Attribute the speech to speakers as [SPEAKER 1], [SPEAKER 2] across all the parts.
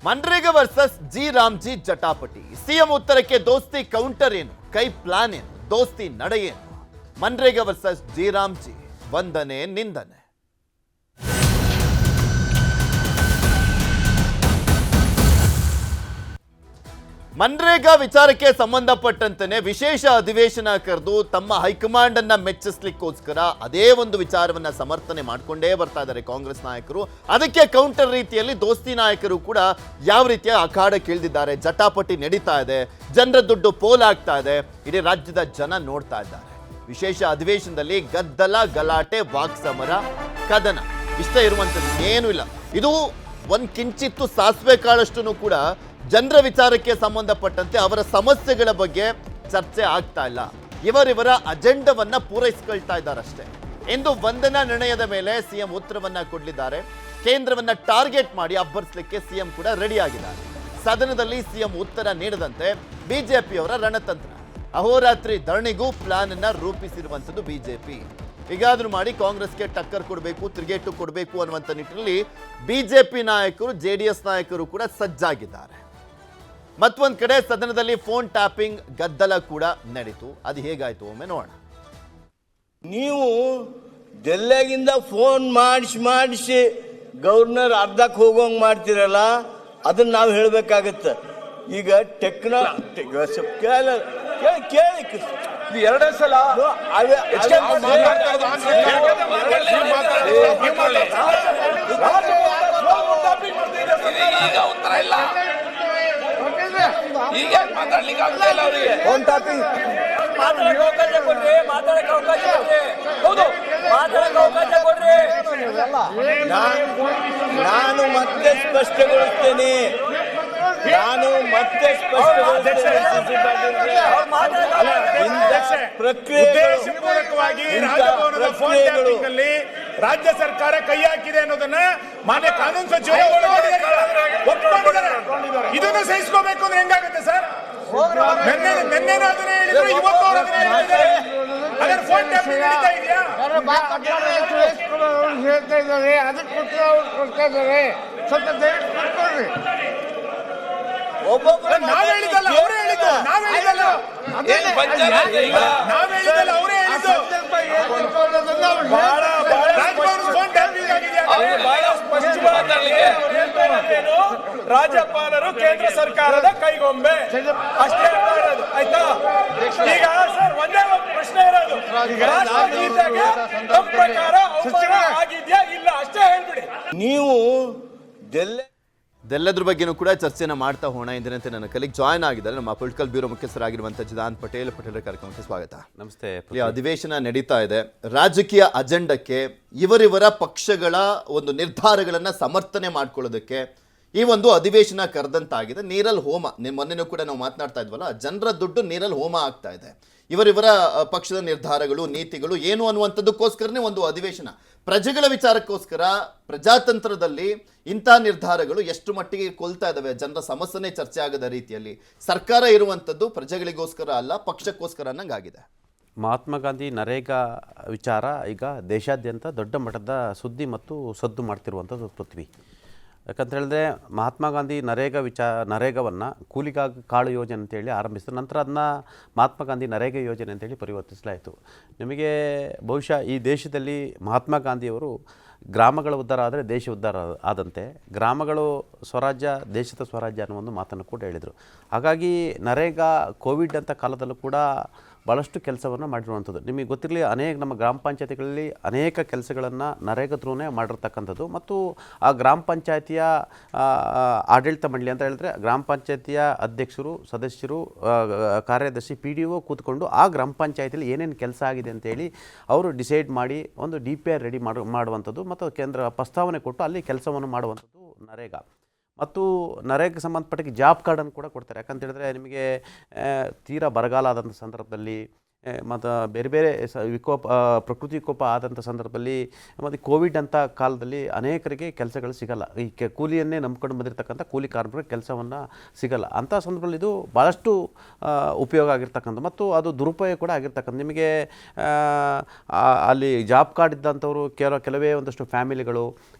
[SPEAKER 1] MNREGA versus G RAM G ಜಟಾಪಟಿ. CM ಉತ್ತರಕ್ಕೆ ದೋಸ್ತಿ ಕೌಂಟರ್ ಏನು, ಕೈ ಪ್ಲಾನ್ ಏನು, ದೋಸ್ತಿ ನಡೆ ಏನು? ಮನ್ರೇಗಾ ವರ್ಸಸ್ ಜಿ ರಾಮ್ಜಿ, ವಂದನೆ ನಿಂದನೆ. ಮನ್ರೇಗಾ ವಿಚಾರಕ್ಕೆ ಸಂಬಂಧಪಟ್ಟಂತೆ ವಿಶೇಷ ಅಧಿವೇಶನ ಕರೆದು ತಮ್ಮ ಹೈಕಮಾಂಡ್ ಅನ್ನ ಮೆಚ್ಚಿಸ್ಲಿಕ್ಕೋಸ್ಕರ ಅದೇ ಒಂದು ವಿಚಾರವನ್ನ ಸಮರ್ಥನೆ ಮಾಡ್ಕೊಂಡೇ ಬರ್ತಾ ಇದ್ದಾರೆ ಕಾಂಗ್ರೆಸ್ ನಾಯಕರು. ಅದಕ್ಕೆ ಕೌಂಟರ್ ರೀತಿಯಲ್ಲಿ ದೋಸ್ತಿ ನಾಯಕರು ಕೂಡ ಯಾವ ರೀತಿಯ ಅಖಾಡಕ್ಕೆ ಇಳಿದಿದ್ದಾರೆ. ಜಟಾಪಟಿ ನಡೀತಾ ಇದೆ, ಜನರ ದುಡ್ಡು ಪೋಲ್ ಆಗ್ತಾ ಇದೆ, ಇಡೀ ರಾಜ್ಯದ ಜನ ನೋಡ್ತಾ ಇದ್ದಾರೆ. ವಿಶೇಷ ಅಧಿವೇಶನದಲ್ಲಿ ಗದ್ದಲ, ಗಲಾಟೆ, ವಾಕ್ಸಮರ, ಕದನ ಇಷ್ಟ ಇರುವಂಥದ್ದು ಏನೂ ಇಲ್ಲ. ಇದು ಒಂದು ಕಿಂಚಿತ್ತು ಸಾಸಿವೆ ಕಾಳಷ್ಟು ಕೂಡ ಜನರ ವಿಚಾರಕ್ಕೆ ಸಂಬಂಧಪಟ್ಟಂತೆ ಅವರ ಸಮಸ್ಯೆಗಳ ಬಗ್ಗೆ ಚರ್ಚೆ ಆಗ್ತಾ ಇಲ್ಲ. ಇವರಿವರ ಅಜೆಂಡವನ್ನ ಪೂರೈಸಿಕೊಳ್ತಾ ಇದ್ದಾರಷ್ಟೇ. ಇಂದು ವಂದನಾ ನಿರ್ಣಯದ ಮೇಲೆ ಸಿಎಂ ಉತ್ತರವನ್ನ ಕೊಡಲಿದ್ದಾರೆ. ಕೇಂದ್ರವನ್ನ ಟಾರ್ಗೆಟ್ ಮಾಡಿ ಅಬ್ಬರಿಸಲಿಕ್ಕೆ ಸಿಎಂ ಕೂಡ ರೆಡಿ ಆಗಿದ್ದಾರೆ. ಸದನದಲ್ಲಿ ಸಿಎಂ ಉತ್ತರ ನೀಡದಂತೆ ಬಿಜೆಪಿಯವರ ರಣತಂತ್ರ. ಅಹೋರಾತ್ರಿ ಧರಣಿಗೂ ಪ್ಲಾನ್ ಅನ್ನ ರೂಪಿಸಿರುವಂಥದ್ದು ಬಿಜೆಪಿ. ಹೀಗಾದ್ರೂ ಮಾಡಿ ಕಾಂಗ್ರೆಸ್ಗೆ ಟಕ್ಕರ್ ಕೊಡಬೇಕು, ತಿರುಗೇಟು ಕೊಡಬೇಕು ಅನ್ನುವಂಥ ನಿಟ್ಟಿನಲ್ಲಿ ಬಿಜೆಪಿ ನಾಯಕರು, ಜೆಡಿಎಸ್ ನಾಯಕರು ಕೂಡ ಸಜ್ಜಾಗಿದ್ದಾರೆ. ಮತ್ತೊಂದು ಕಡೆ ಸದನದಲ್ಲಿ ಫೋನ್ ಟ್ಯಾಪಿಂಗ್ ಗದ್ದಲ ಕೂಡ ನಡೀತು. ಅದು ಹೇಗಾಯ್ತು ಒಮ್ಮೆ ನೋಡೋಣ.
[SPEAKER 2] ನೀವು ಡೆಲ್ಲಿಗಿಂದ ಫೋನ್ ಮಾಡಿಸಿ ಗವರ್ನರ್ ಅರ್ಧಕ್ಕೆ ಹೋಗೋಂಗ್ ಮಾಡ್ತಿರಲ್ಲ, ಅದನ್ನ ನಾವು ಹೇಳ್ಬೇಕಾಗತ್ತೆ. ಈಗ ಕೇಳಿ
[SPEAKER 3] ಎರಡೇ ಸಲ
[SPEAKER 4] ಈಗ ಉತ್ತರ ಇಲ್ಲ. ಈಗ ಮಾತಾಡ್ಲಿಕ್ಕೆ ಆಗ್ತಾ ಇಲ್ಲ ಅವರಿಗೆ.
[SPEAKER 2] ಫೋನ್ ಟ್ಯಾಪಿಂಗ್
[SPEAKER 4] ಮಾತಾಡಕ್ಕೆ ಅವಕಾಶ ಕೊಡ್ರಿ, ಮಾತಾಡಕ್ಕೆ ಅವಕಾಶ ಕೊಡ್ರಿ. ಹೌದು, ಮಾತಾಡಕ್ಕೆ ಅವಕಾಶ ಕೊಡ್ರಿ.
[SPEAKER 2] ನಾನು ಮತ್ತೆ ಸ್ಪಷ್ಟಗೊಳಿಸ್ತೇನೆ.
[SPEAKER 3] ಉದ್ದೇಶಪೂರ್ವಕವಾಗಿ ರಾಜಭವನದ ಫೋನ್ ಟ್ಯಾಪಿಂಗ್ ಅಲ್ಲಿ ರಾಜ್ಯ ಸರ್ಕಾರ ಕೈ ಹಾಕಿದೆ ಅನ್ನೋದನ್ನ ಮಾನ್ಯ ಕಾನೂನು ಸಚಿವರು ಒಪ್ಪಿಕೊಂಡಿದ್ದಾರೆ. ಇದನ್ನು ಸಹಿಸ್ಕೋಬೇಕು ಅಂದ್ರೆ ಹೆಂಗಾಗುತ್ತೆ ಸರ್? ನಿನ್ನೆನೂ ಅದನ್ನೇ ಹೇಳಿದ್ರು, ಇವತ್ತು ಅವರು ಅದನ್ನೇ ಹೇಳಿದ್ದಾರೆ. ಅದರ ಫೋನ್ ಟ್ಯಾಪಿಂಗ್ ನಡೀತಾ ಇದೆಯಾ?
[SPEAKER 5] ಹೇಳ್ತಾ ಇದ್ದಾರೆ, ಅದಕ್ಕೆ ಉತ್ತರ ಕೊಡ್ತಾ ಇದ್ದಾರೆ. ಸ್ವಲ್ಪ ದಯವಿಟ್ಟು ಮಾಡ್ಕೊಳ್ರಿ.
[SPEAKER 3] ನಾವ್ ಹೇಳಿದಲ್ಲ, ಅವರೇ ಹೇಳಿದ್ದು. ನಾವ್ ಹೇಳಿದಲ್ಲ, ಅವರೇ ಹೇಳಿದ್ದು.
[SPEAKER 4] ಬಹಳ ಸ್ಪಷ್ಟವಾದ ರಾಜ್ಯಪಾಲರು ಕೇಂದ್ರ ಸರ್ಕಾರದ ಕೈಗೊಂಬೆ ಅಷ್ಟೇ ಇರೋದು. ಆಯ್ತಾ? ಈಗ ಸರ್ ಒಂದೇ ಒಂದು ಪ್ರಶ್ನೆ ಇರೋದು, ರಾಷ್ಟ್ರಗೀತೆಗೆ ತಮ್ಮ ಪ್ರಕಾರ ಅವಮಾನ ಆಗಿದ್ಯಾ ಇಲ್ಲ ಅಷ್ಟೇ ಹೇಳ್ಬಿಡಿ.
[SPEAKER 2] ನೀವು
[SPEAKER 1] ಇದೆಲ್ಲದ್ರ ಬಗ್ಗೆನೂ ಕೂಡ ಚರ್ಚೆನ ಮಾಡ್ತಾ ಹೋಣ. ಎಂದಿನಂತೆ ನನ್ನ ಕಲಿಗೆ ಜಾಯ್ನ್ ಆಗಿದ್ದಾರೆ ನಮ್ಮ ಪೊಲಿಟಿಕಲ್ ಬ್ಯೂರೋ ಮುಖ್ಯಸ್ಥರಾಗಿರುವಂಥ ಜಿದಾನ್ ಪಟೇಲ್ ಕಾರ್ಯಕ್ರಮಕ್ಕೆ ಸ್ವಾಗತ.
[SPEAKER 6] ನಮಸ್ತೆ.
[SPEAKER 1] ಈ ಅಧಿವೇಶನ ನಡೀತಾ ಇದೆ. ರಾಜಕೀಯ ಅಜೆಂಡಕ್ಕೆ ಇವರಿವರ ಪಕ್ಷಗಳ ಒಂದು ನಿರ್ಧಾರಗಳನ್ನು ಸಮರ್ಥನೆ ಮಾಡ್ಕೊಳ್ಳೋದಕ್ಕೆ ಈ ಒಂದು ಅಧಿವೇಶನ ಕರೆದಂತಾಗಿದೆ. ನೀರಲ್ಲಿ ಹೋಮ, ಮೊನ್ನೆನೂ ಕೂಡ ನಾವು ಮಾತನಾಡ್ತಾ ಇದ್ವಲ್ಲ, ಜನರ ದುಡ್ಡು ನೀರಲ್ಲಿ ಹೋಮ ಆಗ್ತಾ ಇದೆ. ಇವರಿವರ ಪಕ್ಷದ ನಿರ್ಧಾರಗಳು, ನೀತಿಗಳು ಏನು ಅನ್ನುವಂಥದ್ದಕ್ಕೋಸ್ಕರನೇ ಒಂದು ಅಧಿವೇಶನ. ಪ್ರಜೆಗಳ ವಿಚಾರಕ್ಕೋಸ್ಕರ ಪ್ರಜಾತಂತ್ರದಲ್ಲಿ ಇಂಥ ನಿರ್ಧಾರಗಳು ಎಷ್ಟು ಮಟ್ಟಿಗೆ ಕೊಲ್ತಾ ಇದ್ದಾವೆ, ಜನರ ಸಮಸ್ಯೆನೇ ಚರ್ಚೆ ಆಗದ ರೀತಿಯಲ್ಲಿ ಸರ್ಕಾರ ಇರುವಂಥದ್ದು ಪ್ರಜೆಗಳಿಗೋಸ್ಕರ ಅಲ್ಲ, ಪಕ್ಷಕ್ಕೋಸ್ಕರ ಅನ್ನಂಗಾಗಿದೆ.
[SPEAKER 6] ಮಹಾತ್ಮ ಗಾಂಧಿ ನರೇಗಾ ವಿಚಾರ ಈಗ ದೇಶಾದ್ಯಂತ ದೊಡ್ಡ ಮಟ್ಟದ ಸುದ್ದಿ ಮತ್ತು ಸದ್ದು ಮಾಡ್ತಿರುವಂಥದ್ದು ಪೃಥ್ವಿ. ಯಾಕಂತ ಹೇಳಿದ್ರೆ ಮಹಾತ್ಮ ಗಾಂಧಿ ನರೇಗಾವನ್ನು ಕೂಲಿಗಾಗಿ ಕಾಳು ಯೋಜನೆ ಅಂತೇಳಿ ಆರಂಭಿಸಿದ ನಂತರ ಅದನ್ನ ಮಹಾತ್ಮ ಗಾಂಧಿ ನರೇಗಾ ಯೋಜನೆ ಅಂತೇಳಿ ಪರಿವರ್ತಿಸಲಾಯಿತು. ನಿಮಗೆ ಬಹುಶಃ ಈ ದೇಶದಲ್ಲಿ ಮಹಾತ್ಮ ಗಾಂಧಿಯವರು ಗ್ರಾಮಗಳ ಉದ್ಧಾರ ಆದರೆ ದೇಶ ಉದ್ಧಾರ ಆದಂತೆ, ಗ್ರಾಮಗಳು ಸ್ವರಾಜ್ಯ ದೇಶದ ಸ್ವರಾಜ್ಯ ಅನ್ನೋ ಒಂದು ಮಾತನ್ನು ಕೂಡ ಹೇಳಿದರು. ಹಾಗಾಗಿ ನರೇಗಾ ಕೋವಿಡ್ ಅಂತ ಕಾಲದಲ್ಲೂ ಕೂಡ ಭಾಳಷ್ಟು ಕೆಲಸವನ್ನು ಮಾಡಿರುವಂಥದ್ದು. ನಿಮಗೆ ಗೊತ್ತಿರಲಿ, ನಮ್ಮ ಗ್ರಾಮ ಪಂಚಾಯತಿಗಳಲ್ಲಿ ಅನೇಕ ಕೆಲಸಗಳನ್ನು ನರೇಗಾ ಥ್ರೂನೇ ಮಾಡಿರ್ತಕ್ಕಂಥದ್ದು. ಮತ್ತು ಆ ಗ್ರಾಮ ಪಂಚಾಯತಿಯ ಆಡಳಿತ ಮಂಡಳಿ ಅಂತ ಹೇಳಿದ್ರೆ ಗ್ರಾಮ ಪಂಚಾಯತಿಯ ಅಧ್ಯಕ್ಷರು, ಸದಸ್ಯರು, ಕಾರ್ಯದರ್ಶಿ, PDO ಕೂತ್ಕೊಂಡು ಆ ಗ್ರಾಮ ಪಂಚಾಯತಿಯಲ್ಲಿ ಏನೇನು ಕೆಲಸ ಆಗಿದೆ ಅಂತೇಳಿ ಅವರು ಡಿಸೈಡ್ ಮಾಡಿ ಒಂದು DPR ರೆಡಿ ಮಾಡುವಂಥದ್ದು ಮತ್ತು ಕೇಂದ್ರ ಪ್ರಸ್ತಾವನೆ ಕೊಟ್ಟು ಅಲ್ಲಿ ಕೆಲಸವನ್ನು ಮಾಡುವಂಥದ್ದು ನರೇಗಾ. ಮತ್ತು ನರೇಗಾಗೆ ಸಂಬಂಧಪಟ್ಟ ಜಾಬ್ ಕಾರ್ಡನ್ನು ಕೂಡ ಕೊಡ್ತಾರೆ. ಯಾಕಂತ ಹೇಳಿದ್ರೆ ನಿಮಗೆ ತೀರಾ ಬರಗಾಲ ಆದಂಥ ಸಂದರ್ಭದಲ್ಲಿ ಮತ್ತು ಬೇರೆ ಬೇರೆ ಪ್ರಕೃತಿ ವಿಕೋಪ ಆದಂಥ ಸಂದರ್ಭದಲ್ಲಿ ಮತ್ತು ಕೋವಿಡ್ ಅಂತ ಕಾಲದಲ್ಲಿ ಅನೇಕರಿಗೆ ಕೆಲಸಗಳು ಸಿಗಲ್ಲ. ಈ ಕೂಲಿಯನ್ನೇ ನಂಬ್ಕೊಂಡು ಬಂದಿರತಕ್ಕಂಥ ಕೂಲಿ ಕಾರ್ಮಿಕರಿಗೆ ಕೆಲಸವನ್ನು ಸಿಗಲ್ಲ. ಅಂಥ ಸಂದರ್ಭದಲ್ಲಿ ಇದು ಭಾಳಷ್ಟು ಉಪಯೋಗ ಆಗಿರ್ತಕ್ಕಂಥ ಮತ್ತು ಅದು ದುರುಪಯೋಗ ಕೂಡ ಆಗಿರ್ತಕ್ಕಂಥ. ನಿಮಗೆ ಅಲ್ಲಿ ಜಾಬ್ ಕಾರ್ಡ್ ಇದ್ದಂಥವ್ರು ಕೆಲವೇ ಒಂದಷ್ಟು ಫ್ಯಾಮಿಲಿಗಳು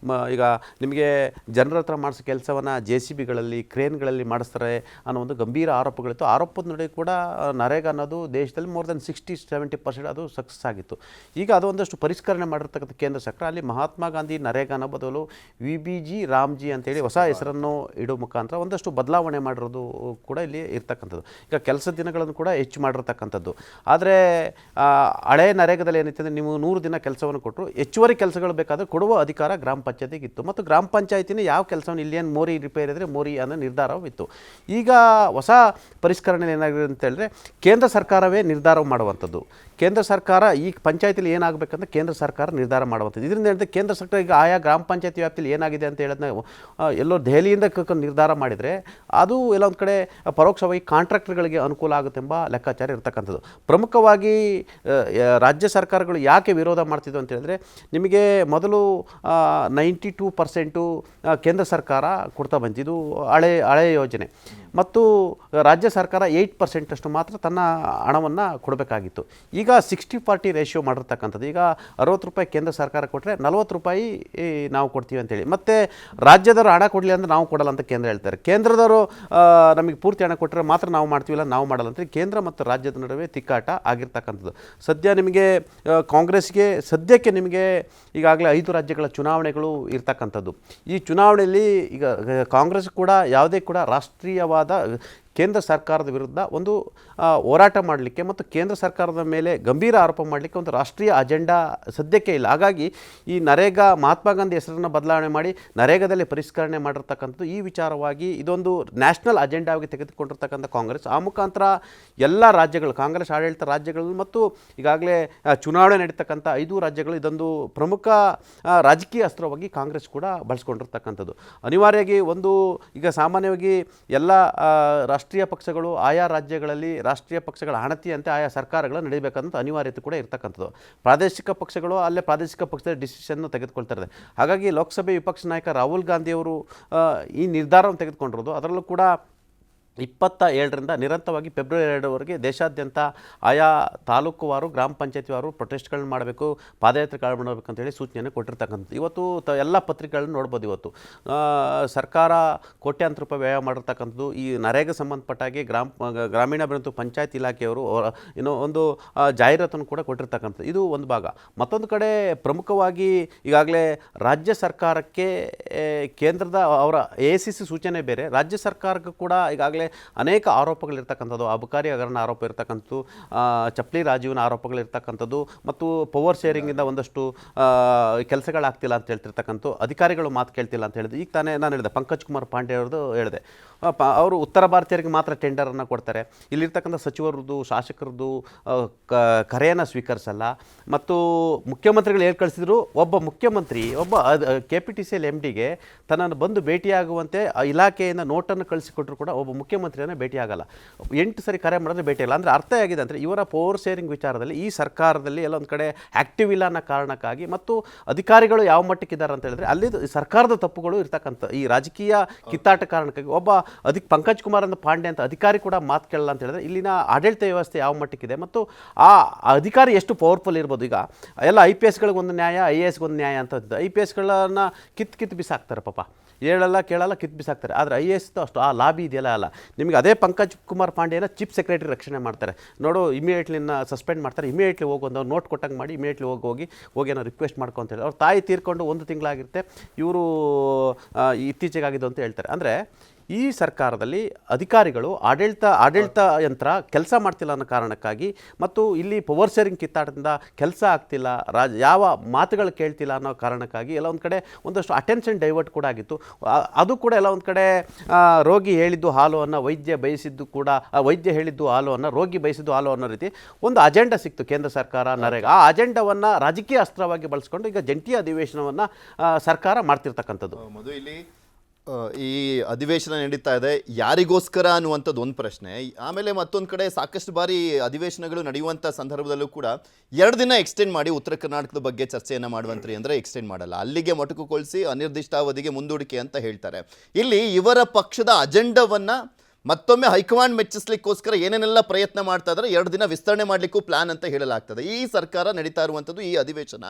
[SPEAKER 6] ಈಗ ನಿಮಗೆ ಜನರ ಹತ್ರ ಮಾಡಿಸೋ ಕೆಲಸವನ್ನು JCBಗಳಲ್ಲಿ ಕ್ರೇನ್ಗಳಲ್ಲಿ ಮಾಡಿಸ್ತಾರೆ ಅನ್ನೋ ಒಂದು ಗಂಭೀರ ಆರೋಪಗಳಿತ್ತು. ಆರೋಪದ ನಡುವೆ ಕೂಡ ನರೇಗಾ ಅನ್ನೋದು ದೇಶದಲ್ಲಿ ಮೋರ್ ದೆನ್ 60-70% ಅದು ಸಕ್ಸಸ್ ಆಗಿತ್ತು. ಈಗ ಅದು ಒಂದಷ್ಟು ಪರಿಷ್ಕರಣೆ ಮಾಡಿರ್ತಕ್ಕಂಥ ಕೇಂದ್ರ ಸರ್ಕಾರ ಅಲ್ಲಿ ಮಹಾತ್ಮ ಗಾಂಧಿ ನರೇಗಾನ ಬದಲು VBG ರಾಮ್ಜಿ ಅಂತೇಳಿ ಹೊಸ ಹೆಸರನ್ನು ಇಡೋ ಮುಖಾಂತರ ಒಂದಷ್ಟು ಬದಲಾವಣೆ ಮಾಡಿರೋದು ಕೂಡ ಇಲ್ಲಿ ಇರ್ತಕ್ಕಂಥದ್ದು. ಈಗ ಕೆಲಸ ದಿನಗಳನ್ನು ಕೂಡ ಹೆಚ್ಚು ಮಾಡಿರ್ತಕ್ಕಂಥದ್ದು. ಆದರೆ ಹಳೆ ನರೇಗಾದಲ್ಲಿ ಏನೈತೆ ಅಂದರೆ ನೀವು 100 ದಿನ ಕೆಲಸವನ್ನು ಕೊಟ್ಟರು ಹೆಚ್ಚುವರಿ ಕೆಲಸಗಳು ಬೇಕಾದರೆ ಕೊಡುವ ಅಧಿಕಾರ ಗ್ರಾಮ ಪಂಚಾಯತಿಗೆ ಇತ್ತು ಮತ್ತು ಗ್ರಾಮ ಪಂಚಾಯತಿನ ಯಾವ ಕೆಲಸವನ್ನು ಇಲ್ಲೇನು ಮೋರಿ ರಿಪೇರ್ ಇದ್ದರೆ ಮೋರಿ ಅನ್ನೋ ನಿರ್ಧಾರವಿತ್ತು. ಈಗ ಹೊಸ ಪರಿಷ್ಕರಣೆ ಏನಾಗಿದೆ ಅಂತ ಹೇಳಿದ್ರೆ ಕೇಂದ್ರ ಸರ್ಕಾರವೇ ನಿರ್ಧಾರ ಮಾಡುವಂಥದ್ದು. ಕೇಂದ್ರ ಸರ್ಕಾರ ಈ ಪಂಚಾಯತಿಲಿ ಏನಾಗಬೇಕಂತ ಕೇಂದ್ರ ಸರ್ಕಾರ ನಿರ್ಧಾರ ಮಾಡುವಂಥದ್ದು. ಇದರಿಂದ ಹೇಳಿದ್ರೆ ಕೇಂದ್ರ ಸರ್ಕಾರ ಈಗ ಆಯಾ ಗ್ರಾಮ ಪಂಚಾಯತಿ ವ್ಯಾಪ್ತಿಯಲ್ಲಿ ಏನಾಗಿದೆ ಅಂತ ಹೇಳಿದ್ರೆ ಎಲ್ಲೋ ದೆಹಲಿಯಿಂದ ನಿರ್ಧಾರ ಮಾಡಿದರೆ ಅದು ಎಲ್ಲ ಒಂದು ಕಡೆ ಪರೋಕ್ಷವಾಗಿ ಕಾಂಟ್ರಾಕ್ಟರ್ಗಳಿಗೆ ಅನುಕೂಲ ಆಗುತ್ತೆಂಬ ಲೆಕ್ಕಾಚಾರ ಇರತಕ್ಕಂಥದ್ದು. ಪ್ರಮುಖವಾಗಿ ರಾಜ್ಯ ಸರ್ಕಾರಗಳು ಯಾಕೆ ವಿರೋಧ ಮಾಡ್ತಿದ್ವು ಅಂತ ಹೇಳಿದ್ರೆ ನಿಮಗೆ ಮೊದಲು 92% ಕೇಂದ್ರ ಸರ್ಕಾರ ಕೊಡ್ತಾ ಬಂದಿದ್ದು ಹಳೆಯ ಯೋಜನೆ ಮತ್ತು ರಾಜ್ಯ ಸರ್ಕಾರ 8% ಅಷ್ಟು ಮಾತ್ರ ತನ್ನ ಹಣವನ್ನು ಕೊಡಬೇಕಾಗಿತ್ತು. ಈಗ 60-40 ರೇಷಿಯೋ ಮಾಡಿರ್ತಕ್ಕಂಥದ್ದು. ಈಗ 60 ರೂಪಾಯಿ ಕೇಂದ್ರ ಸರ್ಕಾರ ಕೊಟ್ಟರೆ 40 ರೂಪಾಯಿ ನಾವು ಕೊಡ್ತೀವಿ ಅಂತೇಳಿ, ಮತ್ತು ರಾಜ್ಯದವರು ಹಣ ಕೊಡಲಿ ಅಂದರೆ ನಾವು ಕೊಡಲ್ಲ ಅಂತ ಕೇಂದ್ರ ಹೇಳ್ತಾರೆ. ಕೇಂದ್ರದವರು ನಮಗೆ ಪೂರ್ತಿ ಹಣ ಕೊಟ್ಟರೆ ಮಾತ್ರ ನಾವು ಮಾಡ್ತೀವಿಲ್ಲ, ನಾವು ಮಾಡಲ್ಲ ಅಂತ ಕೇಂದ್ರ ಮತ್ತು ರಾಜ್ಯದ ನಡುವೆ ತಿಕ್ಕಾಟ ಆಗಿರ್ತಕ್ಕಂಥದ್ದು. ಸದ್ಯ ನಿಮಗೆ ಕಾಂಗ್ರೆಸ್ಗೆ ಸದ್ಯಕ್ಕೆ ನಿಮಗೆ ಈಗಾಗಲೇ 5 ರಾಜ್ಯಗಳ ಚುನಾವಣೆಗಳು ಇರ್ತಕ್ಕಂಥದ್ದು. ಈ ಚುನಾವಣೆಯಲ್ಲಿ ಈಗ ಕಾಂಗ್ರೆಸ್ ಕೂಡ ಯಾವುದೇ ಕೂಡ ರಾಷ್ಟ್ರೀಯವಾದ ಕೇಂದ್ರ ಸರ್ಕಾರದ ವಿರುದ್ಧ ಒಂದು ಹೋರಾಟ ಮಾಡಲಿಕ್ಕೆ ಮತ್ತು ಕೇಂದ್ರ ಸರ್ಕಾರದ ಮೇಲೆ ಗಂಭೀರ ಆರೋಪ ಮಾಡಲಿಕ್ಕೆ ಒಂದು ರಾಷ್ಟ್ರೀಯ ಅಜೆಂಡಾ ಸದ್ಯಕ್ಕೆ ಇಲ್ಲ. ಹಾಗಾಗಿ ಈ ನರೇಗಾ ಮಹಾತ್ಮ ಗಾಂಧಿ ಹೆಸರನ್ನು ಬದಲಾವಣೆ ಮಾಡಿ ನರೇಗಾದಲ್ಲಿ ಪರಿಷ್ಕರಣೆ ಮಾಡಿರ್ತಕ್ಕಂಥದ್ದು ಈ ವಿಚಾರವಾಗಿ ಇದೊಂದು ನ್ಯಾಷನಲ್ ಅಜೆಂಡಾವಾಗಿ ತೆಗೆದುಕೊಂಡಿರ್ತಕ್ಕಂಥ ಕಾಂಗ್ರೆಸ್ ಆ ಮುಖಾಂತರ ಎಲ್ಲ ರಾಜ್ಯಗಳು ಕಾಂಗ್ರೆಸ್ ಆಡಳಿತ ರಾಜ್ಯಗಳು ಮತ್ತು ಈಗಾಗಲೇ ಚುನಾವಣೆ ನಡೀತಕ್ಕಂಥ 5 ರಾಜ್ಯಗಳು ಇದೊಂದು ಪ್ರಮುಖ ರಾಜಕೀಯ ಅಸ್ತ್ರವಾಗಿ ಕಾಂಗ್ರೆಸ್ ಕೂಡ ಬಳಸ್ಕೊಂಡಿರ್ತಕ್ಕಂಥದ್ದು. ಅನಿವಾರ್ಯವಾಗಿ ಈಗ ಸಾಮಾನ್ಯವಾಗಿ ಎಲ್ಲ ರಾಷ್ಟ್ರೀಯ ಪಕ್ಷಗಳು ಆಯಾ ರಾಜ್ಯಗಳಲ್ಲಿ ರಾಷ್ಟ್ರೀಯ ಪಕ್ಷಗಳ ಅಣತಿಯಂತೆ ಆಯಾ ಸರ್ಕಾರಗಳು ನಡೀಬೇಕಂತ ಅನಿವಾರ್ಯತೆ ಕೂಡ ಇರ್ತಕ್ಕಂಥದ್ದು. ಪ್ರಾದೇಶಿಕ ಪಕ್ಷಗಳು ಅಲ್ಲೇ ಪ್ರಾದೇಶಿಕ ಪಕ್ಷದ ಡಿಸಿಷನ್ನು ತೆಗೆದುಕೊಳ್ತಾರೆ. ಹಾಗಾಗಿ ಲೋಕಸಭೆ ವಿಪಕ್ಷ ನಾಯಕ ರಾಹುಲ್ ಗಾಂಧಿಯವರು ಈ ನಿರ್ಧಾರವನ್ನು ತೆಗೆದುಕೊಂಡಿರೋದು. ಅದರಲ್ಲೂ ಕೂಡ 27ರಿಂದ ನಿರಂತರವಾಗಿ ಫೆಬ್ರವರಿ 2ರವರೆಗೆ ದೇಶಾದ್ಯಂತ ಆಯಾ ತಾಲೂಕುವಾರು ಗ್ರಾಮ ಪಂಚಾಯತಿವಾರು ಪ್ರೊಟೆಸ್ಟ್ಗಳನ್ನ ಮಾಡಬೇಕು, ಪಾದಯಾತ್ರೆಗಳು ಮಾಡಬೇಕು ಅಂತೇಳಿ ಸೂಚನೆಯನ್ನು ಕೊಟ್ಟಿರ್ತಕ್ಕಂಥದ್ದು. ಇವತ್ತು ಎಲ್ಲ ಪತ್ರಿಕೆಗಳನ್ನ ನೋಡ್ಬೋದು. ಇವತ್ತು ಸರ್ಕಾರ ಕೋಟ್ಯಾಂತರ ರೂಪಾಯಿ ವ್ಯಯ ಮಾಡಿರ್ತಕ್ಕಂಥದ್ದು ಈ ನರೇಗಾ ಸಂಬಂಧಪಟ್ಟಾಗಿ ಗ್ರಾಮೀಣಾಭಿವೃದ್ಧಿ ಪಂಚಾಯತ್ ಇಲಾಖೆಯವರು ಒಂದು ಜಾಹೀರಾತನ್ನು ಕೂಡ ಕೊಟ್ಟಿರ್ತಕ್ಕಂಥದ್ದು. ಇದು ಒಂದು ಭಾಗ. ಮತ್ತೊಂದು ಕಡೆ ಪ್ರಮುಖವಾಗಿ ಈಗಾಗಲೇ ರಾಜ್ಯ ಸರ್ಕಾರಕ್ಕೆ ಕೇಂದ್ರದ ಅವರ AICC ಸೂಚನೆ ಬೇರೆ, ರಾಜ್ಯ ಸರ್ಕಾರಕ್ಕೂ ಕೂಡ ಈಗಾಗಲೇ ಅನೇಕ ಆರೋಪಗಳಿರ್ತಕ್ಕಂಥದ್ದು. ಅಬಕಾರಿ ಹಗರಣ ಆರೋಪ ಇರ್ತಕ್ಕಂಥದ್ದು, ಚಪ್ಪಲಿ ರಾಜೀವ್ನ ಆರೋಪಗಳಿರ್ತಕ್ಕಂಥದ್ದು ಮತ್ತು ಪವರ್ ಶೇರಿಂಗಿಂದ ಒಂದಷ್ಟು ಕೆಲಸಗಳಾಗ್ತಿಲ್ಲ ಅಂತ ಹೇಳ್ತಿರ್ತಕ್ಕಂಥ, ಅಧಿಕಾರಿಗಳು ಮಾತು ಕೇಳ್ತಿಲ್ಲ ಅಂತ ಹೇಳಿದೆ. ಈಗ ತಾನೇ ನಾನು ಹೇಳಿದೆ ಪಂಕಜ್ ಕುಮಾರ್ ಪಾಂಡೆ ಅವ್ರದ್ದು ಹೇಳಿದೆ, ಅವರು ಉತ್ತರ ಭಾರತೀಯರಿಗೆ ಮಾತ್ರ ಟೆಂಡರನ್ನು ಕೊಡ್ತಾರೆ, ಇಲ್ಲಿರ್ತಕ್ಕಂಥ ಸಚಿವರದ್ದು ಶಾಸಕರದ್ದು ಕರೆಯನ್ನು ಸ್ವೀಕರಿಸಲ್ಲ. ಮತ್ತು ಮುಖ್ಯಮಂತ್ರಿಗಳು ಏನು ಕಳಿಸಿದ್ರು, ಒಬ್ಬ ಮುಖ್ಯಮಂತ್ರಿ ಒಬ್ಬ KPTCL MDಗೆ ತನ್ನನ್ನು ಬಂದು ಭೇಟಿಯಾಗುವಂತೆ ಇಲಾಖೆಯಿಂದ ನೋಟನ್ನು ಕಳಿಸಿಕೊಟ್ರು ಕೂಡ ಒಬ್ಬ ಮುಖ್ಯಮಂತ್ರಿಯನ್ನು ಭೇಟಿಯಾಗಲ್ಲ. 8 ಸರಿ ಕರೆ ಮಾಡಿದ್ರೆ ಭೇಟಿಯಾಗಲ್ಲ. ಅಂದರೆ ಅರ್ಥ ಆಗಿದೆ ಅಂದರೆ ಇವರ ಪವರ್ ಶೇರಿಂಗ್ ವಿಚಾರದಲ್ಲಿ ಈ ಸರ್ಕಾರದಲ್ಲಿ ಎಲ್ಲ ಒಂದು ಕಡೆ ಆ್ಯಕ್ಟಿವ್ ಇಲ್ಲ ಅನ್ನೋ ಕಾರಣಕ್ಕಾಗಿ ಮತ್ತು ಅಧಿಕಾರಿಗಳು ಯಾವ ಮಟ್ಟಕ್ಕಿದ್ದಾರೆ ಅಂತ ಹೇಳಿದ್ರೆ ಅಲ್ಲಿ ಸರ್ಕಾರದ ತಪ್ಪುಗಳು ಇರ್ತಕ್ಕಂಥ ಈ ರಾಜಕೀಯ ಕಿತ್ತಾಟ ಕಾರಣಕ್ಕಾಗಿ ಒಬ್ಬ ಪಂಕಜ್ ಕುಮಾರ್ ಅಂತ ಪಾಂಡೆ ಅಂತ ಅಧಿಕಾರಿ ಕೂಡ ಮಾತು ಕೇಳಲ್ಲ ಅಂತ ಹೇಳಿದ್ರೆ ಇಲ್ಲಿನ ಆಡಳಿತ ವ್ಯವಸ್ಥೆ ಯಾವ ಮಟ್ಟಕ್ಕಿದೆ ಮತ್ತು ಆ ಅಧಿಕಾರಿ ಎಷ್ಟು ಪವರ್ಫುಲ್ ಇರ್ಬೋದು. ಈಗ ಎಲ್ಲ IPSಗಳಿಗೆ ಒಂದು ನ್ಯಾಯ, IASಗೆ ಒಂದು ನ್ಯಾಯ ಅಂತ IPSಗಳನ್ನು ಕಿತ್ತು ಬಿಸಾಕ್ತಾರೆ ಪಾಪ, ಹೇಳಲ್ಲ ಕೇಳಲ್ಲ ಕಿತ್ತು ಬಿಸಾಕ್ತಾರೆ. ಆದರೆ IAS ಅಷ್ಟು ಆ ಲಾಬಿ ಇದೆಯಲ್ಲ ಅಲ್ಲ. ನಿಮಗೆ ಅದೇ ಪಂಕಜ್ ಕುಮಾರ್ ಪಾಂಡೆನ ಚೀಫ್ ಸೆಕ್ರೆಟರಿ ರಕ್ಷಣೆ ಮಾಡ್ತಾರೆ. ನೋಡು ಇಮಿಡಿಯೇಟ್ಲಿ ಸಸ್ಪೆಂಡ್ ಮಾಡ್ತಾರೆ, ಇಮಿಡಿಯೇಟ್ಲಿ ಹೋಗಿ ನೋಟ್ ಕೊಟ್ಟಂಗೆ ಮಾಡಿ ಇಮಿಡಿಯೇಟ್ಲಿ ಹೋಗಿ ಏನೋ ರಿಕ್ವೆಸ್ಟ್ ಮಾಡ್ಕೊಂತೇಳಿ ಅವ್ರ ತಾಯಿ ತೀರ್ಕೊಂಡು 1 ತಿಂಗಳಾಗಿರುತ್ತೆ, ಇವರು ಇತ್ತೀಚೆಗಾಗಿದ್ದು ಅಂತ ಹೇಳ್ತಾರೆ. ಅಂದರೆ ಈ ಸರ್ಕಾರದಲ್ಲಿ ಅಧಿಕಾರಿಗಳು ಆಡಳಿತ ಯಂತ್ರ ಕೆಲಸ ಮಾಡ್ತಿಲ್ಲ ಅನ್ನೋ ಕಾರಣಕ್ಕಾಗಿ ಮತ್ತು ಇಲ್ಲಿ ಪವರ್ ಶೇರಿಂಗ್ ಕಿತ್ತಾಟದಿಂದ ಕೆಲಸ ಆಗ್ತಿಲ್ಲ, ಯಾವ ಮಾತುಗಳು ಕೇಳ್ತಿಲ್ಲ ಅನ್ನೋ ಕಾರಣಕ್ಕಾಗಿ ಎಲ್ಲ ಒಂದು ಕಡೆ ಒಂದಷ್ಟು ಅಟೆನ್ಷನ್ ಡೈವರ್ಟ್ ಕೂಡ ಆಗಿತ್ತು. ಅದು ಕೂಡ ಎಲ್ಲ ಒಂದು ಕಡೆ ರೋಗಿ ಹೇಳಿದ್ದು ಹಾಲು ಅನ್ನೋ ವೈದ್ಯ ಬಯಸಿದ್ದು ಕೂಡ ವೈದ್ಯ ಹೇಳಿದ್ದು ಹಾಲು ಅನ್ನೋ ರೋಗಿ ಬಯಸಿದ್ದು ಹಾಲು ಅನ್ನೋ ರೀತಿ ಒಂದು ಅಜೆಂಡಾ ಸಿಕ್ತು ಕೇಂದ್ರ ಸರ್ಕಾರ ನರೇಗಾ. ಆ ಅಜೆಂಡಾವನ್ನು ರಾಜಕೀಯ ಅಸ್ತ್ರವಾಗಿ ಬಳಸ್ಕೊಂಡು ಈಗ ಜಂಟಿ ಅಧಿವೇಶನವನ್ನು ಸರ್ಕಾರ ಮಾಡ್ತಿರ್ತಕ್ಕಂಥದ್ದು.
[SPEAKER 1] ಮಧು, ಇಲ್ಲಿ ಈ ಅಧಿವೇಶನ ನಡೀತಾ ಇದೆ ಯಾರಿಗೋಸ್ಕರ ಅನ್ನುವಂಥದ್ದು ಒಂದು ಪ್ರಶ್ನೆ. ಆಮೇಲೆ ಮತ್ತೊಂದು ಕಡೆ ಸಾಕಷ್ಟು ಬಾರಿ ಅಧಿವೇಶನಗಳು ನಡೆಯುವಂಥ ಸಂದರ್ಭದಲ್ಲೂ ಕೂಡ 2 ದಿನ ಎಕ್ಸ್ಟೆಂಡ್ ಮಾಡಿ ಉತ್ತರ ಕರ್ನಾಟಕದ ಬಗ್ಗೆ ಚರ್ಚೆಯನ್ನು ಮಾಡುವಂತ್ರಿ ಅಂದರೆ ಎಕ್ಸ್ಟೆಂಡ್ ಮಾಡಲ್ಲ, ಅಲ್ಲಿಗೆ ಮೊಟಕುಗೊಳಿಸಿ ಅನಿರ್ದಿಷ್ಟಾವಧಿಗೆ ಮುಂದೂಡಿಕೆ ಅಂತ ಹೇಳ್ತಾರೆ. ಇಲ್ಲಿ ಇವರ ಪಕ್ಷದ ಅಜೆಂಡವನ್ನು ಮತ್ತೊಮ್ಮೆ ಹೈಕಮಾಂಡ್ ಮೆಚ್ಚಿಸ್ಲಿಕ್ಕೋಸ್ಕರ ಏನೇನೆಲ್ಲ ಪ್ರಯತ್ನ ಮಾಡ್ತಾ ಇದ್ದಾರೆ, 2 ದಿನ ವಿಸ್ತರಣೆ ಮಾಡಲಿಕ್ಕೂ ಪ್ಲಾನ್ ಅಂತ ಹೇಳಲಾಗ್ತದೆ. ಈ ಸರ್ಕಾರ ನಡೀತಾ ಇರುವಂಥದ್ದು, ಈ ಅಧಿವೇಶನ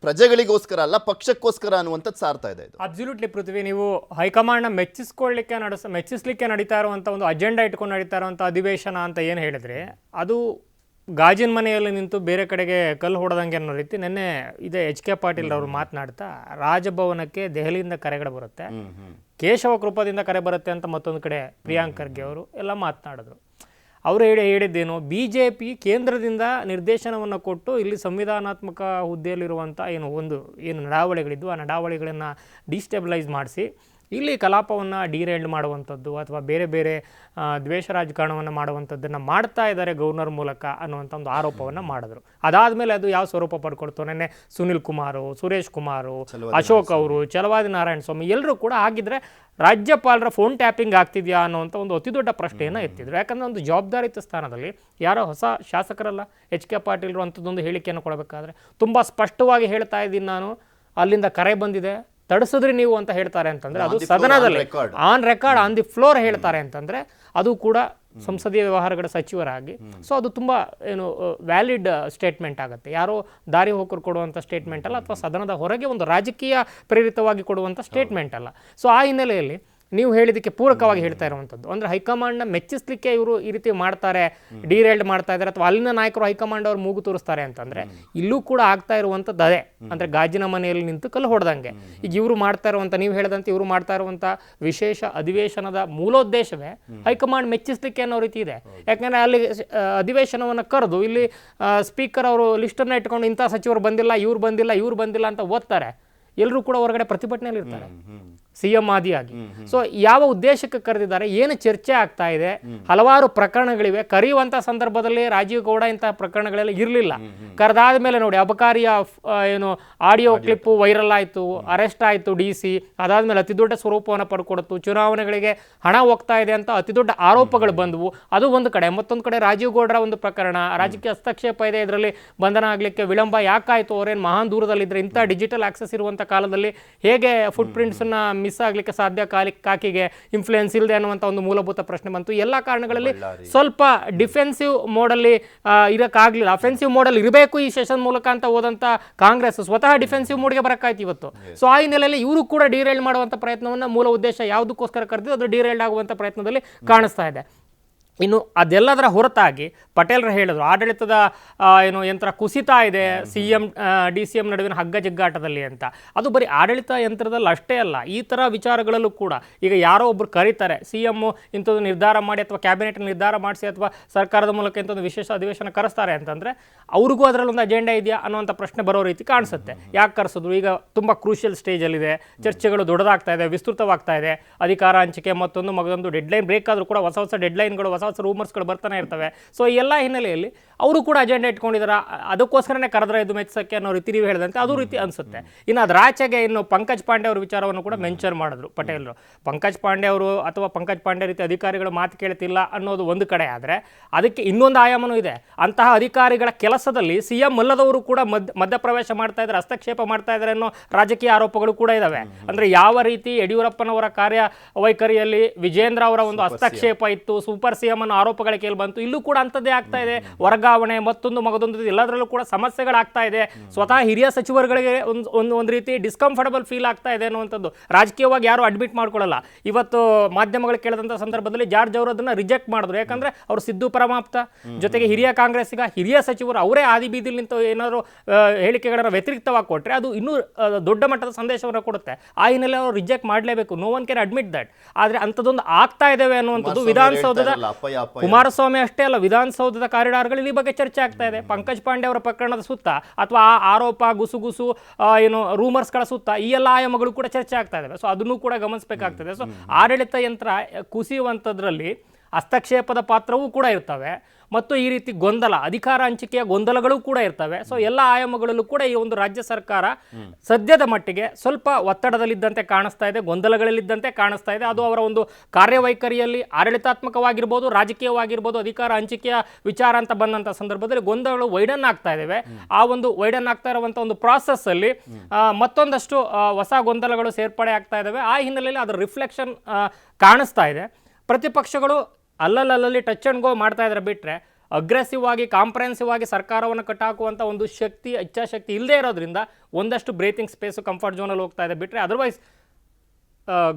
[SPEAKER 1] ಪ್ರಜೆಗಳಿಗೋಸ್ಕರ ಅಲ್ಲ ಪಕ್ಷಕ್ಕೋಸ್ಕರ ಅನ್ನುವಂಥದ್ದು ಸಾರ್ತಾ ಇದೆ. ಇದು
[SPEAKER 7] ಅಬ್ಸಲ್ಯೂಟ್ಲಿ ಪೃಥ್ವಿ, ನೀವು ಹೈಕಮಾಂಡ್ನ ಮೆಚ್ಚಿಸ್ಲಿಕ್ಕೆ ನಡೀತಾ ಇರುವಂಥ ಒಂದು ಅಜೆಂಡಾ ಇಟ್ಕೊಂಡು ನಡೀತಾ ಇರುವಂಥ ಅಧಿವೇಶನ ಅಂತ ಏನು ಹೇಳಿದ್ರೆ, ಅದು ಗಾಜಿನ ಮನೆಯಲ್ಲಿ ನಿಂತು ಬೇರೆ ಕಡೆಗೆ ಕಲ್ಲು ಹೊಡೆದಂಗೆ ಅನ್ನೋ ರೀತಿ ನಿನ್ನೆ ಇದೇ ಎಚ್ ಕೆ ಪಾಟೀಲ್ ಅವರು ಮಾತನಾಡ್ತಾ ರಾಜಭವನಕ್ಕೆ ದೆಹಲಿಯಿಂದ ಕರೆಗಳು ಬರುತ್ತೆ, ಕೇಶವ ಕೃಪದಿಂದ ಕರೆ ಬರುತ್ತೆ ಅಂತ ಮತ್ತೊಂದು ಕಡೆ ಪ್ರಿಯಾಂಕ್ ಖರ್ಗೆ ಅವರು ಎಲ್ಲ ಮಾತನಾಡಿದ್ರು. ಅವರು ಹೇಳಿದ್ದೇನು, BJP ಕೇಂದ್ರದಿಂದ ನಿರ್ದೇಶನವನ್ನು ಕೊಟ್ಟು ಇಲ್ಲಿ ಸಂವಿಧಾನಾತ್ಮಕ ಹುದ್ದೆಯಲ್ಲಿರುವಂಥ ಏನು ನಡಾವಳಿಗಳಿದ್ದು ಆ ನಡಾವಳಿಗಳನ್ನು ಡಿಸ್ಟೆಬಿಲೈಸ್ ಮಾಡಿಸಿ ಇಲ್ಲಿ ಕಲಾಪವನ್ನು ಡಿರೇಲ್ಡ್ ಮಾಡುವಂಥದ್ದು ಅಥವಾ ಬೇರೆ ಬೇರೆ ದ್ವೇಷ ರಾಜಕಾರಣವನ್ನು ಮಾಡುವಂಥದ್ದನ್ನು ಮಾಡ್ತಾ ಇದ್ದಾರೆ ಗವರ್ನರ್ ಮೂಲಕ ಅನ್ನುವಂಥ ಒಂದು ಆರೋಪವನ್ನು ಮಾಡಿದ್ರು. ಅದಾದಮೇಲೆ ಅದು ಯಾವ ಸ್ವರೂಪ ಪಡ್ಕೊಳ್ತು, ನೆನ್ನೆ ಸುನಿಲ್ ಕುಮಾರು, ಸುರೇಶ್ ಕುಮಾರು, ಅಶೋಕ್ ಅವರು, ಚಲವಾದಿ ನಾರಾಯಣ ಸ್ವಾಮಿ ಎಲ್ಲರೂ ಕೂಡ ಆಗಿದ್ರೆ ರಾಜ್ಯಪಾಲರ ಫೋನ್ ಟ್ಯಾಪಿಂಗ್ ಆಗ್ತಿದೆಯಾ ಅನ್ನೋಂಥ ಒಂದು ಅತಿ ದೊಡ್ಡ ಪ್ರಶ್ನೆಯನ್ನು ಎತ್ತಿದ್ರು. ಯಾಕಂದರೆ ಒಂದು ಜವಾಬ್ದಾರಿತ ಸ್ಥಾನದಲ್ಲಿ ಯಾರೋ ಹೊಸ ಶಾಸಕರಲ್ಲ ಎಚ್ ಕೆ ಪಾಟೀಲ್ರು ಅಂಥದ್ದೊಂದು ಹೇಳಿಕೆಯನ್ನು ಕೊಡಬೇಕಾದ್ರೆ ತುಂಬ ಸ್ಪಷ್ಟವಾಗಿ ಹೇಳ್ತಾ ಇದ್ದೀನಿ, ನಾನು ಅಲ್ಲಿಂದ ಕರೆ ಬಂದಿದೆ, ತಡಿಸಿದ್ರಿ ನೀವು ಅಂತ ಹೇಳ್ತಾರೆ ಅಂತಂದ್ರೆ ಅದು ಸದನದಲ್ಲಿ on record on the floor ಹೇಳ್ತಾರೆ ಅಂತಂದ್ರೆ ಅದು ಕೂಡ ಸಂಸದೀಯ ವ್ಯವಹಾರಗಳ ಸಚಿವರಾಗಿ ಸೊ ಅದು ತುಂಬ ವ್ಯಾಲಿಡ್ ಸ್ಟೇಟ್ಮೆಂಟ್ ಆಗುತ್ತೆ. ಯಾರೋ ದಾರಿ ಹೋಕರು ಕೊಡುವಂಥ ಸ್ಟೇಟ್ಮೆಂಟ್ ಅಲ್ಲ, ಅಥವಾ ಸದನದ ಹೊರಗೆ ಒಂದು ರಾಜಕೀಯ ಪ್ರೇರಿತವಾಗಿ ಕೊಡುವಂಥ ಸ್ಟೇಟ್ಮೆಂಟ್ ಅಲ್ಲ. ಸೊ ಆ ಹಿನ್ನೆಲೆಯಲ್ಲಿ ನೀವು ಹೇಳಿದ್ದಕ್ಕೆ ಪೂರಕವಾಗಿ ಹೇಳ್ತಾ ಇರುವಂಥದ್ದು ಅಂದರೆ ಹೈಕಮಾಂಡ್ನ ಮೆಚ್ಚಿಸ್ಲಿಕ್ಕೆ ಇವರು ಈ ರೀತಿ ಮಾಡ್ತಾರೆ, ಡಿರೇಲ್ಡ್ ಮಾಡ್ತಾ ಇದ್ದಾರೆ, ಅಥವಾ ಅಲ್ಲಿನ ನಾಯಕರು ಹೈಕಮಾಂಡ್ ಅವ್ರು ಮೂಗು ತೋರಿಸ್ತಾರೆ ಅಂತಂದರೆ ಇಲ್ಲೂ ಕೂಡ ಆಗ್ತಾ ಇರುವಂಥದ್ದು ಅದೇ, ಅಂದರೆ ಗಾಜಿನ ಮನೆಯಲ್ಲಿ ನಿಂತು ಕಲ್ಲು ಹೊಡೆದಂಗೆ. ಈಗ ಇವರು ಮಾಡ್ತಾ ಇರುವಂಥ, ನೀವು ಹೇಳಿದಂತೆ ಇವರು ಮಾಡ್ತಾ ಇರುವಂಥ ವಿಶೇಷ ಅಧಿವೇಶನದ ಮೂಲೋದ್ದೇಶವೇ ಹೈಕಮಾಂಡ್ ಮೆಚ್ಚಿಸ್ಲಿಕ್ಕೆ ಅನ್ನೋ ರೀತಿ ಇದೆ. ಯಾಕಂದರೆ ಅಲ್ಲಿ ಅಧಿವೇಶನವನ್ನು ಕರೆದು ಇಲ್ಲಿ ಸ್ಪೀಕರ್ ಅವರು ಲಿಸ್ಟನ್ನು ಇಟ್ಕೊಂಡು ಇಂಥ ಸಚಿವರು ಬಂದಿಲ್ಲ, ಇವ್ರು ಬಂದಿಲ್ಲ ಅಂತ ಓದ್ತಾರೆ, ಎಲ್ಲರೂ ಕೂಡ ಹೊರಗಡೆ ಪ್ರತಿಭಟನೆಯಲ್ಲಿ ಇರ್ತಾರೆ CM ಆದಿಯಾಗಿ. ಸೊ ಯಾವ ಉದ್ದೇಶಕ್ಕೆ ಕರೆದಿದ್ದಾರೆ, ಏನು ಚರ್ಚೆ ಆಗ್ತಾ ಇದೆ, ಹಲವಾರು ಪ್ರಕರಣಗಳಿವೆ. ಕರೆಯುವಂಥ ಸಂದರ್ಭದಲ್ಲಿ ರಾಜೀವ್ ಗೌಡ ಇಂತಹ ಪ್ರಕರಣಗಳೆಲ್ಲ ಇರಲಿಲ್ಲ. ಕರೆದಾದ ಮೇಲೆ ನೋಡಿ ಅಬಕಾರಿಯ ಆಡಿಯೋ ಕ್ಲಿಪ್ಪು ವೈರಲ್ ಆಯಿತು, ಅರೆಸ್ಟ್ ಆಯಿತು DC, ಅದಾದಮೇಲೆ ಅತಿ ದೊಡ್ಡ ಸ್ವರೂಪವನ್ನು ಪಡ್ಕೊಡ್ತು, ಚುನಾವಣೆಗಳಿಗೆ ಹಣ ಹೋಗ್ತಾ ಇದೆ ಅಂತ ಅತಿ ದೊಡ್ಡ ಆರೋಪಗಳು ಬಂದವು. ಅದು ಒಂದು ಕಡೆ. ಮತ್ತೊಂದು ಕಡೆ ರಾಜೀವ್ ಗೌಡರ ಒಂದು ಪ್ರಕರಣ, ರಾಜಕೀಯ ಹಸ್ತಕ್ಷೇಪ ಇದೆ, ಇದರಲ್ಲಿ ಬಂಧನ ಆಗಲಿಕ್ಕೆ ವಿಳಂಬ ಯಾಕಾಯಿತು, ಅವರೇನು ಮಹಾನ್ ದೂರದಲ್ಲಿದ್ದರೆ, ಇಂಥ ಡಿಜಿಟಲ್ ಆಕ್ಸೆಸ್ ಇರುವಂಥ ಕಾಲದಲ್ಲಿ ಹೇಗೆ ಫುಟ್ ಪ್ರಿಂಟ್ಸನ್ನು ಮಿಸ್ ಆಗಲಿಕ್ಕೆ ಸಾಧ್ಯ, ಕಾಕಿಗೆ ಇನ್ಫ್ಲೂಯೆನ್ಸ್ ಇಲ್ಲದೆ ಅನ್ನುವಂಥ ಒಂದು ಮೂಲಭೂತ ಪ್ರಶ್ನೆ ಬಂತು. ಎಲ್ಲ ಕಾರಣಗಳಲ್ಲಿ ಸ್ವಲ್ಪ ಡಿಫೆನ್ಸಿವ್ ಮೋಡಲ್ಲಿ ಇರೋಕ್ಕಾಗಲಿಲ್ಲ, ಅಫೆನ್ಸಿವ್ ಮೋಡಲ್ಲಿ ಇರಬೇಕು ಈ ಸೆಷನ್ ಮೂಲಕ ಅಂತ ಹೋದಂಥ ಕಾಂಗ್ರೆಸ್ ಸ್ವತಃ ಡಿಫೆನ್ಸಿವ್ ಮೋಡ್ಗೆ ಬರೋಕ್ಕಾಯ್ತು ಇವತ್ತು. ಸೊ ಆ ಹಿನ್ನೆಲೆಯಲ್ಲಿ ಇವರು ಕೂಡ ಡಿರೇಲ್ಡ್ ಮಾಡುವಂಥ ಪ್ರಯತ್ನವನ್ನು, ಮೂಲ ಉದ್ದೇಶ ಯಾವುದಕ್ಕೋಸ್ಕರ ಕರೆದಿದ್ದು ಅದು ಡಿರೇಲ್ಡ್ ಆಗುವಂಥ ಪ್ರಯತ್ನದಲ್ಲಿ ಕಾಣಿಸ್ತಾ ಇದೆ. ಇನ್ನು ಅದೆಲ್ಲದರ ಹೊರತಾಗಿ ಪಟೇಲ್ರು ಹೇಳಿದ್ರು, ಆಡಳಿತದ ಯಂತ್ರ ಕುಸಿತಾ ಇದೆ CM DCM ನಡುವಿನ ಹಗ್ಗ ಜಗ್ಗಾಟದಲ್ಲಿ ಅಂತ. ಅದು ಬರೀ ಆಡಳಿತ ಯಂತ್ರದಲ್ಲಿ ಅಷ್ಟೇ ಅಲ್ಲ, ಈ ಥರ ವಿಚಾರಗಳಲ್ಲೂ ಕೂಡ ಈಗ ಯಾರೋ ಒಬ್ಬರು ಕರೀತಾರೆ, CM ಇಂಥದ್ದು ನಿರ್ಧಾರ ಮಾಡಿ ಅಥವಾ ಕ್ಯಾಬಿನೆಟ್ ನಿರ್ಧಾರ ಮಾಡಿಸಿ ಅಥವಾ ಸರ್ಕಾರದ ಮೂಲಕ ಇಂಥದ್ದು ವಿಶೇಷ ಅಧಿವೇಶನ ಕರೆಸ್ತಾರೆ ಅಂತಂದರೆ ಅವ್ರಿಗೂ ಅದರಲ್ಲೊಂದು ಅಜೆಂಡಾ ಇದೆಯಾ ಅನ್ನೋಂಥ ಪ್ರಶ್ನೆ ಬರೋ ರೀತಿ ಕಾಣಿಸುತ್ತೆ. ಯಾಕೆ ಕರೆಸಿದ್ರು, ಈಗ ತುಂಬ ಕ್ರೂಷಿಯಲ್ ಸ್ಟೇಜಲ್ಲಿದೆ, ಚರ್ಚೆಗಳು ದೊಡ್ಡದಾಗ್ತಾ ಇದೆ, ವಿಸ್ತೃತವಾಗ್ತಾ ಇದೆ, ಅಧಿಕಾರ ಹಂಚಿಕೆ ಮತ್ತೊಂದು ಡೆಡ್ಲೈನ್ ಬ್ರೇಕ್ ಆದರೂ ಕೂಡ ಹೊಸ ಡೆಡ್ಲೈನ್ಗಳು, ಹೊಸ ರೂಮರ್ಸ್ಗಳು ಬರ್ತಾನೆ ಇರ್ತವೆ. ಸೊ ಈ ಎಲ್ಲ ಹಿನ್ನೆಲೆಯಲ್ಲಿ ಅವರು ಕೂಡ ಅಜೆಂಡಾ ಇಟ್ಕೊಂಡಿದ್ದಾರೆ, ಅದಕ್ಕೋಸ್ಕರನೇ ಕರೆದ್ರೆ ಇದು ಮೆಚ್ಚಕ್ಕೆ ಅನ್ನೋ ರೀತಿ ನೀವು ಹೇಳಿದಂತೆ ಅದು ರೀತಿ ಅನಿಸುತ್ತೆ. ಇನ್ನು ಅದರ ಆಚೆಗೆ ಇನ್ನು ಪಂಕಜ್ ಪಾಂಡೆ ಅವ್ರ ವಿಚಾರವನ್ನು ಕೂಡ ಮೆನ್ಷನ್ ಮಾಡಿದ್ರು ಪಟೇಲ್ರು. ಪಂಕಜ್ ಪಾಂಡೆ ಅವರು ಅಥವಾ ಪಂಕಜ್ ಪಾಂಡೆ ರೀತಿ ಅಧಿಕಾರಿಗಳು ಮಾತು ಕೇಳ್ತಿಲ್ಲ ಅನ್ನೋದು ಒಂದು ಕಡೆ ಆದರೆ, ಅದಕ್ಕೆ ಇನ್ನೊಂದು ಆಯಾಮನೂ ಇದೆ. ಅಂತಹ ಅಧಿಕಾರಿಗಳ ಕೆಲಸದಲ್ಲಿ CM ಅಲ್ಲದವರು ಕೂಡ ಮಧ್ಯಪ್ರವೇಶ ಮಾಡ್ತಾ ಇದ್ದಾರೆ, ಹಸ್ತಕ್ಷೇಪ ಮಾಡ್ತಾ ಇದ್ದಾರೆ ಅನ್ನೋ ರಾಜಕೀಯ ಆರೋಪಗಳು ಕೂಡ ಇದ್ದಾವೆ. ಅಂದರೆ ಯಾವ ರೀತಿ ಯಡಿಯೂರಪ್ಪನವರ ಕಾರ್ಯವೈಖರಿಯಲ್ಲಿ ವಿಜೇಂದ್ರ ಅವರ ಒಂದು ಹಸ್ತಕ್ಷೇಪ ಇತ್ತು, ಸೂಪರ್ CM ಅನ್ನೋ ಆರೋಪಗಳ ಕೇಳಿ ಬಂತು, ಇಲ್ಲೂ ಕೂಡ ಅಂಥದ್ದೇ ಆಗ್ತಾ ಇದೆ. ವರ್ಗಾವಣೆ ಮತ್ತೊಂದು ಎಲ್ಲದರಲ್ಲೂ ಕೂಡ ಸಮಸ್ಯೆಗಳಾಗ್ತಾ ಇದೆ. ಸ್ವತಃ ಹಿರಿಯ ಸಚಿವರುಗಳಿಗೆ ಒಂದು ರೀತಿ ಡಿಸ್ಕಂಫರ್ಟಬಲ್ ಫೀಲ್ ಆಗ್ತಾ ಇದೆ ಅನ್ನುವಂಥದ್ದು ರಾಜಕೀಯವಾಗಿ ಯಾರು ಅಡ್ಮಿಟ್ ಮಾಡ್ಕೊಳ್ಳಲ್ಲ. ಇವತ್ತು ಮಾಧ್ಯಮಗಳು ಕೇಳಿದಂಥ ಸಂದರ್ಭದಲ್ಲಿ ಜಾರ್ಜ್ ಅವರು ಅದನ್ನು ರಿಜೆಕ್ಟ್ ಮಾಡಿದ್ರು. ಯಾಕಂದರೆ ಅವರು ಸಿದ್ದು ಪರಮಾಪ್ತ, ಜೊತೆಗೆ ಹಿರಿಯ ಕಾಂಗ್ರೆಸ್ಸಿಗ ಹಿರಿಯ ಸಚಿವರು ಅವರೇ ಆದಿ ಬೀದಿಲಿ ನಿಂತು ಏನಾದರೂ ಹೇಳಿಕೆಗಳನ್ನು ವ್ಯತಿರಿಕ್ತವಾಗಿ ಕೊಟ್ಟರೆ ಅದು ಇನ್ನೂ ದೊಡ್ಡ ಮಟ್ಟದ ಸಂದೇಶವನ್ನು ಕೊಡುತ್ತೆ. ಆ ಹಿನ್ನೆಲೆ ಅವರು ರಿಜೆಕ್ಟ್ ಮಾಡಲೇಬೇಕು. No one can admit that. ಆದರೆ ಅಂಥದ್ದೊಂದು ಆಗ್ತಾ ಇದ್ದೇವೆ ಅನ್ನುವಂಥದ್ದು ವಿಧಾನಸೌಧದ ಕುಮಾರಸ್ವಾಮಿ ಅಷ್ಟೇ ಅಲ್ಲ, ವಿಧಾನಸೌಧದ ಕಾರಿಡಾರ್ಗಳಲ್ಲಿ ಈ ಬಗ್ಗೆ ಚರ್ಚೆ ಆಗ್ತಾ ಇದೆ. ಪಂಕಜ್ ಪಾಂಡೆ ಅವರ ಪ್ರಕರಣದ ಸುತ್ತ ಅಥವಾ ಆ ಆರೋಪ ಗುಸುಗುಸು ರೂಮರ್ಸ್ಗಳ ಸುತ್ತ ಈ ಎಲ್ಲ ಆಯಾಮಗಳು ಕೂಡ ಚರ್ಚೆ ಆಗ್ತಾ ಇದ್ದಾವೆ. ಸೊ ಅದನ್ನು ಕೂಡ ಗಮನಿಸಬೇಕಾಗ್ತದೆ. ಸೊ ಆಡಳಿತ ಯಂತ್ರ ಕುಸಿಯುವಂಥದ್ರಲ್ಲಿ ಹಸ್ತಕ್ಷೇಪದ ಪಾತ್ರವೂ ಕೂಡ ಇರ್ತವೆ ಮತ್ತು ಈ ರೀತಿ ಗೊಂದಲ, ಅಧಿಕಾರ ಹಂಚಿಕೆಯ ಗೊಂದಲಗಳು ಕೂಡ ಇರ್ತವೆ. ಸೊ ಎಲ್ಲ ಆಯಾಮಗಳಲ್ಲೂ ಕೂಡ ಈ ಒಂದು ರಾಜ್ಯ ಸರ್ಕಾರ ಸದ್ಯದ ಮಟ್ಟಿಗೆ ಸ್ವಲ್ಪ ಒತ್ತಡದಲ್ಲಿದ್ದಂತೆ ಕಾಣಿಸ್ತಾ ಇದೆ, ಗೊಂದಲಗಳಲ್ಲಿದ್ದಂತೆ ಕಾಣಿಸ್ತಾ ಇದೆ. ಅದು ಅವರ ಒಂದು ಕಾರ್ಯವೈಖರಿಯಲ್ಲಿ ಆಡಳಿತಾತ್ಮಕವಾಗಿರ್ಬೋದು, ರಾಜಕೀಯವಾಗಿರ್ಬೋದು, ಅಧಿಕಾರ ಹಂಚಿಕೆಯ ವಿಚಾರ ಅಂತ ಬಂದಂಥ ಸಂದರ್ಭದಲ್ಲಿ ಗೊಂದಲಗಳು ವೈಡನ್ ಆಗ್ತಾ ಇದ್ದಾವೆ. ಆ ಒಂದು ವೈಡನ್ ಆಗ್ತಾ ಇರುವಂಥ ಒಂದು ಪ್ರಾಸೆಸ್ ಅಲ್ಲಿ ಮತ್ತೊಂದಷ್ಟು ಹೊಸ ಗೊಂದಲಗಳು ಸೇರ್ಪಡೆ ಆಗ್ತಾ ಇದ್ದಾವೆ. ಆ ಹಿನ್ನೆಲೆಯಲ್ಲಿ ಅದರ ರಿಫ್ಲೆಕ್ಷನ್ ಕಾಣಿಸ್ತಾ ಇದೆ. ಪ್ರತಿಪಕ್ಷಗಳು ಅಲ್ಲಲ್ಲಿ ಟಚ್ ಅಂಡ್ ಗೋ ಮಾಡ್ತಾ ಇದ್ದಾರೆ ಬಿಟ್ಟರೆ ಅಗ್ರೆಸಿವ್ ಆಗಿ ಕಾಂಪ್ರಹೆನ್ಸಿವ್ ಆಗಿ ಸರ್ಕಾರವನ್ನು ಕಟ್ಟಾಕುವಂಥ ಒಂದು ಇಚ್ಛಾಶಕ್ತಿ ಇಲ್ಲದೆ ಇರೋದ್ರಿಂದ ಒಂದಷ್ಟು ಬ್ರೀತಿಂಗ್ ಸ್ಪೇಸು ಕಂಫರ್ಟ್ ಝೋನಲ್ಲಿ ಹೋಗ್ತಾ ಇದೆ ಬಿಟ್ಟರೆ ಅದರ್ವೈಸ್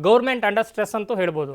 [SPEAKER 7] ಗೌರ್ಮೆಂಟ್ ಅಂಡರ್ ಸ್ಟ್ರೆಸ್ ಅಂತೂ ಹೇಳ್ಬೋದು.